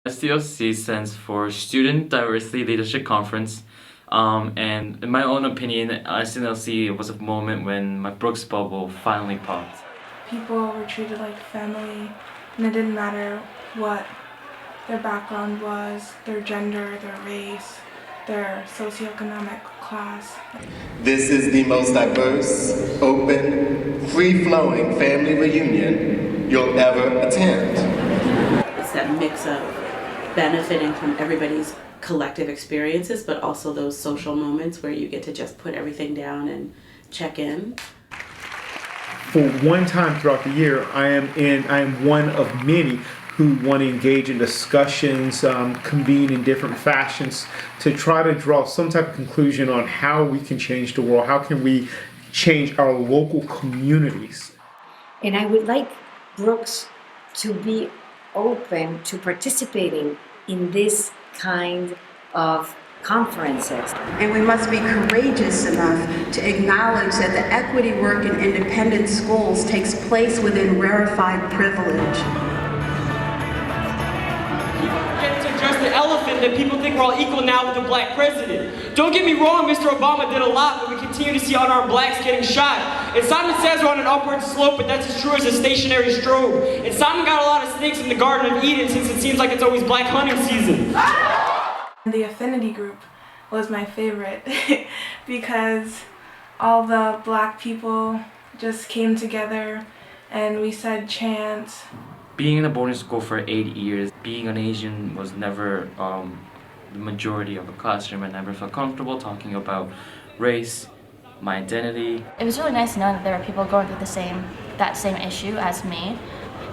Sdlc stands for Student Diversity Leadership Conference. And in my own opinion, Sdlc was a moment when my Brooks bubble finally popped. People were treated like family, and it didn't matter what their background was, their gender, their race, their socioeconomic class. This is the most diverse, open, free-flowing family reunion you'll ever attend. It's that mix of benefiting from everybody's collective experiences, but also those social moments where you get to just put everything down and check in. For one time throughout the year, I am one of many who want to engage in discussions, convene in different fashions to try to draw some type of conclusion on how we can change the world, how can we change our local communities. And I would like Brooks to be open to participating in this kind of conferences. And we must be courageous enough to acknowledge that the equity work in independent schools takes place within rarefied privilege. The elephant that people think we're all equal now with a black president. Don't get me wrong, Mr. Obama did a lot, but we continue to see unarmed blacks getting shot. And Simon says we're on an upward slope, but that's as true as a stationary strobe. And Simon got a lot of snakes in the Garden of Eden since it seems like it's always black hunting season. The affinity group was my favorite because all the black people just came together and we said chants. Being in a boarding school for 8 years, being an Asian was never the majority of the classroom. I never felt comfortable talking about race, my identity. It was really nice to know that there were people going through that same issue as me.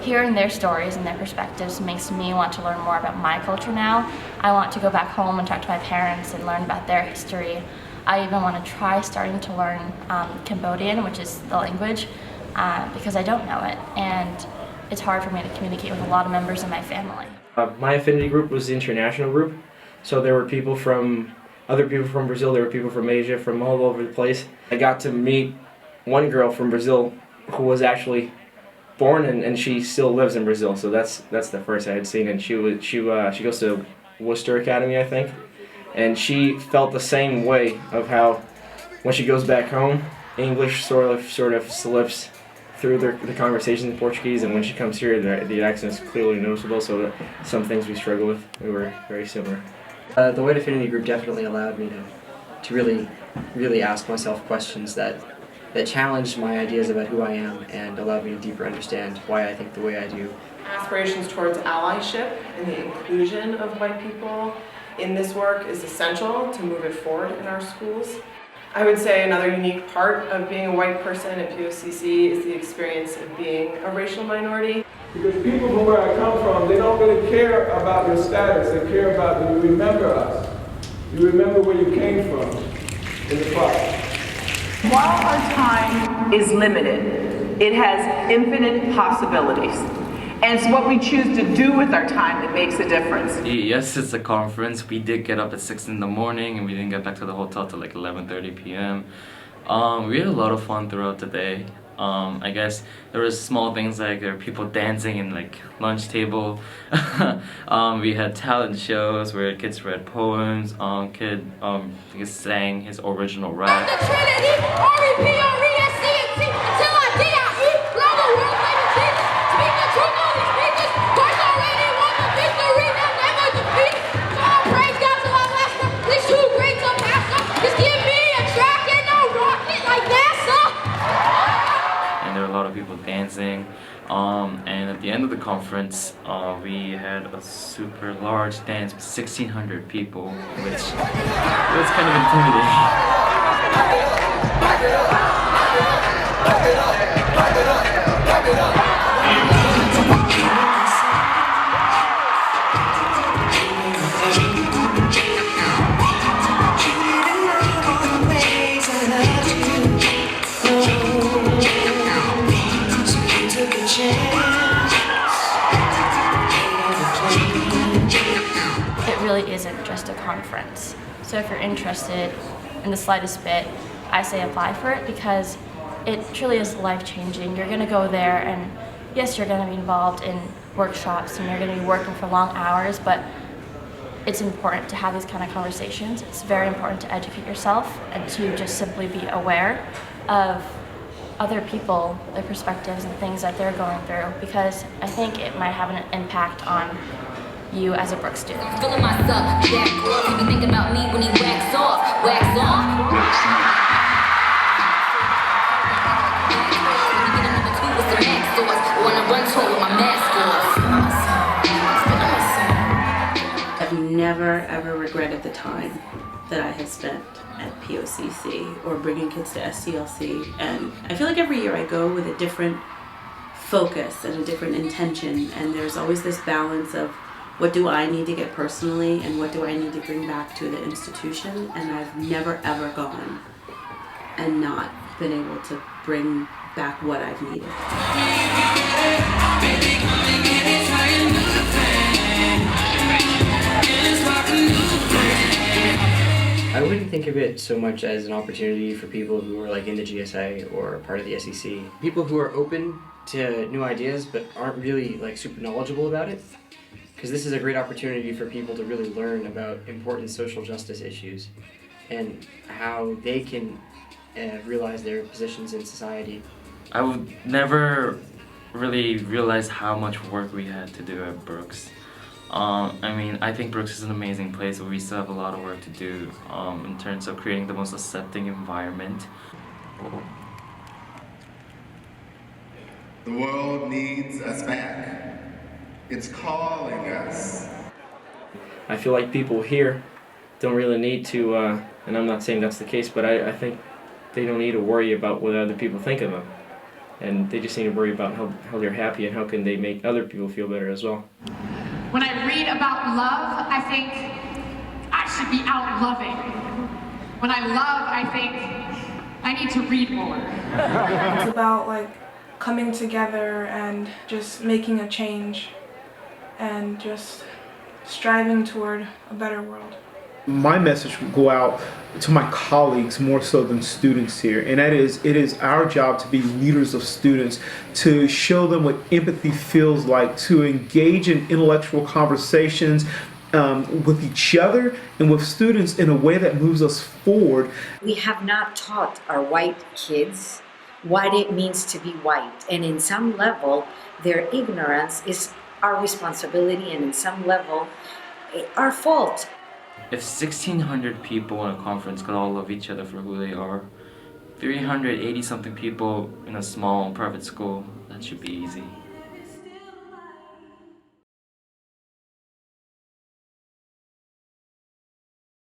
Hearing their stories and their perspectives makes me want to learn more about my culture now. I want to go back home and talk to my parents and learn about their history. I even want to try starting to learn Cambodian, which is the language, because I don't know it. And it's hard for me to communicate with a lot of members of my family. My affinity group was the international group, so there were other people from Brazil, there were people from Asia, from all over the place. I got to meet one girl from Brazil who was actually born and she still lives in Brazil, so that's the first I had seen, and she goes to Worcester Academy, I think, and she felt the same way of how when she goes back home, English sort of slips through the conversation in Portuguese, and when she comes here, the accent is clearly noticeable, so some things we struggle with, we were very similar. The White Affinity Group definitely allowed me to really ask myself questions that challenged my ideas about who I am and allowed me to deeper understand why I think the way I do. Aspirations towards allyship and the inclusion of white people in this work is essential to move it forward in our schools. I would say another unique part of being a white person at POCC is the experience of being a racial minority. Because people from where I come from, they don't really care about your status, they care about that you remember us. You remember where you came from in the past. While our time is limited, it has infinite possibilities. And it's what we choose to do with our time that makes a difference. Yes, it's a conference. We did get up at 6 in the morning and we didn't get back to the hotel till like 11:30 p.m. We had a lot of fun throughout the day. I guess there was small things like there were people dancing in like lunch table. We had talent shows where kids read poems. Kid sang his original rap. People dancing, and at the end of the conference we had a super large dance with 1,600 people, which was kind of It really isn't just a conference. So if you're interested in the slightest bit, I say apply for it because it truly is life-changing. You're going to go there and yes, you're going to be involved in workshops and you're going to be working for long hours, but it's important to have these kind of conversations. It's very important to educate yourself and to just simply be aware of other people, their perspectives and things that they're going through, because I think it might have an impact on you as a Brooks student. Feeling myself, back off. He be thinking about me when he wax off. Wax off. I've never ever regretted the time that I have spent at POCC or bringing kids to Sdlc, and I feel like every year I go with a different focus and a different intention, and there's always this balance of what do I need to get personally and what do I need to bring back to the institution, and I've never ever gone and not been able to bring back what I've needed. I wouldn't think of it so much as an opportunity for people who are like in the GSA or part of the SEC. People who are open to new ideas but aren't really like super knowledgeable about it. Because this is a great opportunity for people to really learn about important social justice issues and how they can realize their positions in society. I would never really realize how much work we had to do at Brooks. I mean, I think Brooks is an amazing place, but we still have a lot of work to do in terms of creating the most accepting environment. The world needs us back. It's calling us. I feel like people here don't really need to, and I'm not saying that's the case, but I think they don't need to worry about what other people think of them. And they just need to worry about how they're happy and how can they make other people feel better as well. When I read about love, I think I should be out loving. When I love, I think I need to read more. It's about like coming together and just making a change and just striving toward a better world. My message will go out to my colleagues more so than students here, and that is, it is our job to be leaders of students, to show them what empathy feels like, to engage in intellectual conversations with each other and with students in a way that moves us forward. We have not taught our white kids what it means to be white, and in some level their ignorance is our responsibility, and in some level our fault. If 1,600 people in a conference could all love each other for who they are, 380-something people in a small private school, that should be easy.